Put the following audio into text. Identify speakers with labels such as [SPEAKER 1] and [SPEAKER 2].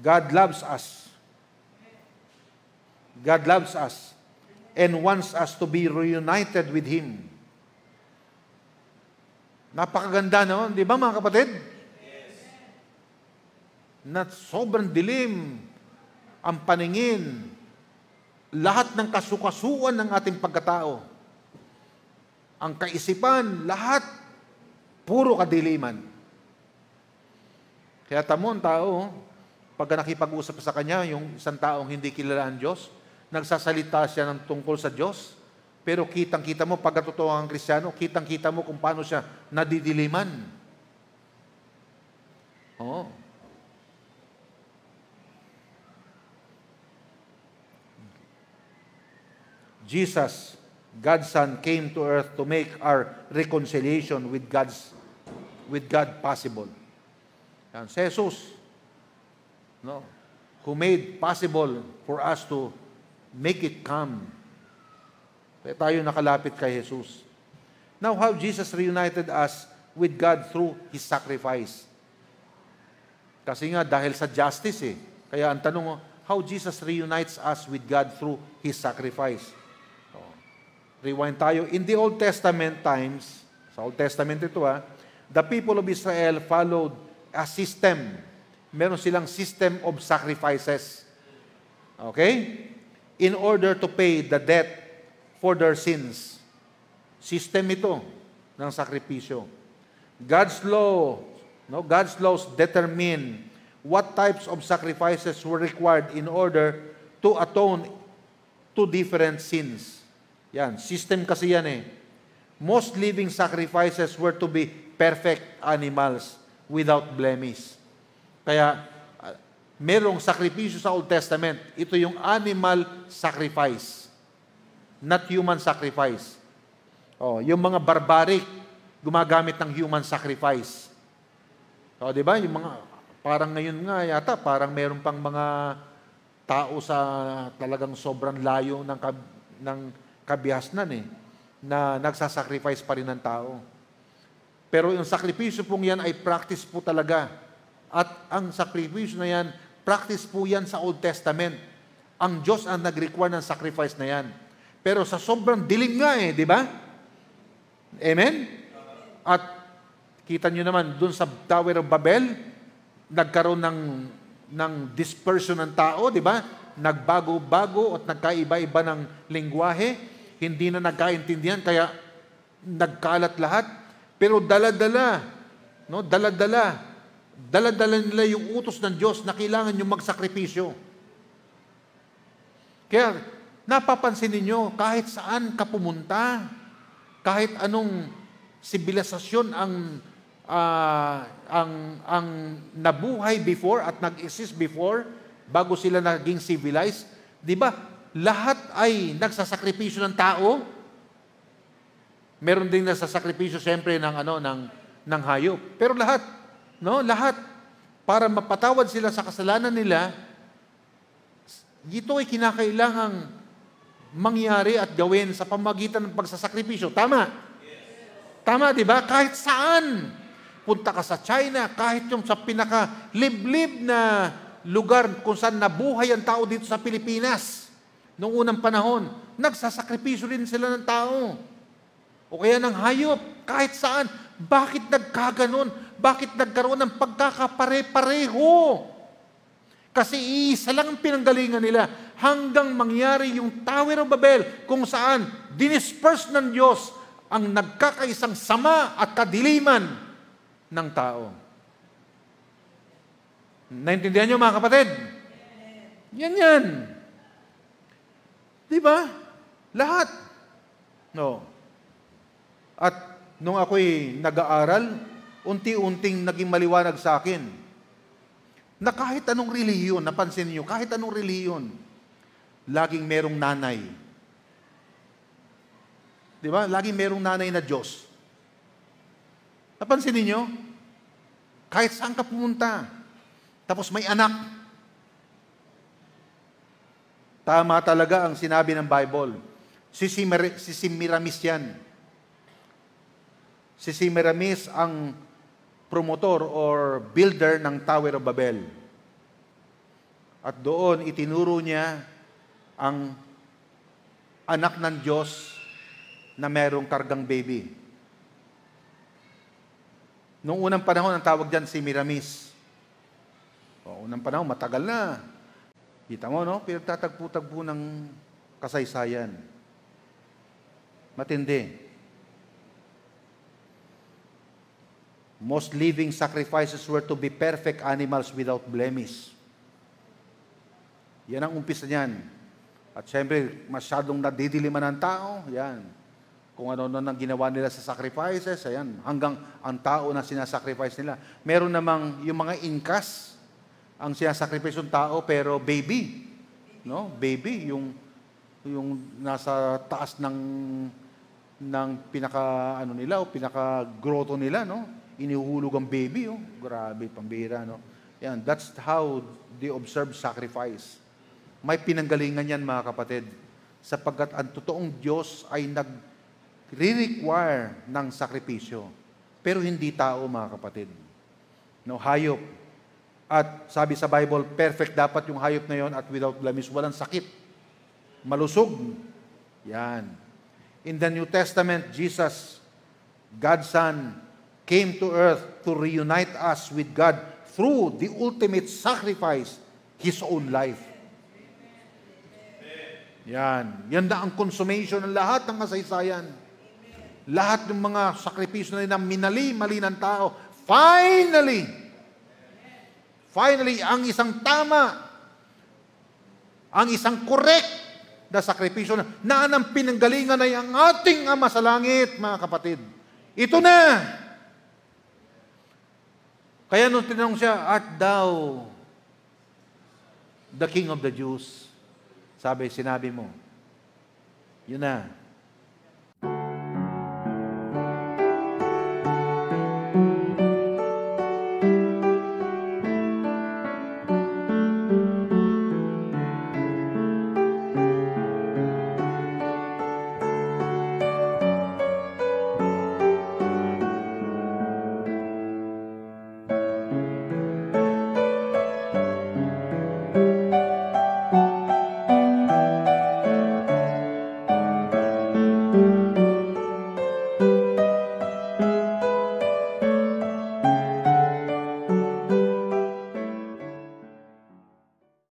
[SPEAKER 1] God loves us. God loves us and wants us to be reunited with Him. Napakaganda, no? Di ba, mga kapatid? Yes. Na sobrang dilim ang paningin, lahat ng kasukasuan ng ating pagkatao, ang kaisipan, lahat, puro kadiliman. Kaya tamo ang tao, pag nakipag-usap sa kanya, yung isang taong hindi kilala ang Diyos, nagsasalita siya ng tungkol sa Diyos, pero kitang-kita mo, pag totoo ang Kristiyano, kitang-kita mo kung paano siya nadidiliman. Oo. Jesus, God's Son, came to earth to make our reconciliation with God possible. Yan, si Jesus, no, who made possible for us to make it come. Kaya tayo nakalapit kay Jesus. Now, how Jesus reunited us with God through His sacrifice. Kasi nga, dahil sa justice eh. Kaya ang tanong mo, how Jesus reunites us with God through His sacrifice. Rewind tayo. In the Old Testament times, sa Old Testament ito the people of Israel followed a system. Meron silang system of sacrifices. Okay? In order to pay the debt for their sins. System ito ng sakripisyo. God's laws determine what types of sacrifices were required in order to atone to different sins. Yan, system kasi yan eh. Most living sacrifices were to be perfect animals without blemish. Kaya, merong sakripisyo sa Old Testament. Ito yung animal sacrifice, not human sacrifice. Yung mga barbaric, gumagamit ng human sacrifice. Di ba? Yung mga, parang ngayon nga yata, parang meron pang mga tao sa talagang sobrang layo ng kabihasnan eh, na nagsasacrifice pa rin ng tao. Pero yung sakripisyo pong yan ay practice po talaga. At ang sakripisyo na yan, practice po yan sa Old Testament. Ang Diyos ang nag-require ng sacrifice na yan. Pero sa sobrang dilim nga eh, di ba? Amen? At kita nyo naman, dun sa Tower of Babel, nagkaroon ng dispersion ng tao, di ba? Nagbago-bago at nagkaiba-iba ng lingwahe, hindi na nagkaintindihan, kaya nagkalat lahat. Pero dala-dala nila yung utos ng Diyos na kailangan yung magsakripisyo. Kaya, napapansin ninyo, kahit saan ka pumunta, kahit anong sibilisasyon ang nabuhay before at nag-exist before, bago sila naging civilized, di ba? Lahat ay nagsasakripisyo ng tao. Meron ding nagsasakripisyo siyempre ng hayop. Pero lahat, lahat, para mapatawad sila sa kasalanan nila, ito ay kinakailangang mangyari at gawin sa pamagitan ng pagsasakripisyo. Tama? Tama, di ba? Kahit saan. Punta ka sa China, kahit yung sa pinaka-liblib na lugar kung saan nabuhay ang tao dito sa Pilipinas, noong unang panahon, nagsasakripisyo rin sila ng tao. O kaya ng hayop, kahit saan. Bakit nagkaganon? Bakit nagkaroon ng pagkakapare-pareho? Kasi iisa lang ang pinanggalingan nila hanggang mangyari yung Tower of Babel kung saan dinisperse ng Diyos ang nagkakaisang sama at kadiliman ng tao. Naintindihan niyo mga kapatid? Yan. Di ba? Lahat. No. At nung ako'y nag-aaral, unti-unting naging maliwanag sa akin na kahit anong relihiyon, napansin niyo, kahit anong relihiyon, laging merong nanay. Di ba? Laging merong nanay na Diyos. Napansin niyo? Kahit saan ka pumunta, tapos may anak. Tama talaga ang sinabi ng Bible. Si Semiramis yan. Si Semiramis ang promotor or builder ng Tower of Babel. At doon, itinuro niya ang anak ng Diyos na merong kargang baby. Noong unang panahon, ang tawag dyan si Miramis. Unang panahon, matagal na. Kita mo, no? Pinagtatagpo-tagpo ng kasaysayan. Matindi. Most living sacrifices were to be perfect animals without blemish. Yan ang umpisa niyan. At syempre, masyadong nadidiliman ng tao. Yan. Kung ano nang ginawa nila sa sacrifices, ayan, hanggang ang tao na sinasacrifice nila. Meron namang yung mga inkas, ang sinasacrifice yung tao, pero baby. No? Baby, yung nasa taas ng pinaka, ano nila, o pinaka groto nila, no? Inihuhulog ang baby, oh. Grabe, pambira, no? Yan, that's how they observe sacrifice. May pinanggalingan yan, mga kapatid, sapagkat ang totoong Diyos ay nag-require ng sakripisyo. Pero hindi tao, mga kapatid. No, hayop. At sabi sa Bible, perfect dapat yung hayop na yon at without blemish, walang sakit. Malusog. Yan. In the New Testament, Jesus, God's Son, came to earth to reunite us with God through the ultimate sacrifice, His own life. Yan. Yan na ang consummation ng lahat ng kasaysayan. Lahat ng mga sakripisyo na mali ng tao. Finally, ang isang tama, ang isang correct na sakripisyo na ang pinanggalingan ay ang ating Ama sa langit, mga kapatid. Ito na. Kaya nung tinanong siya, art thou the King of the Jews? Sinabi mo, yun na.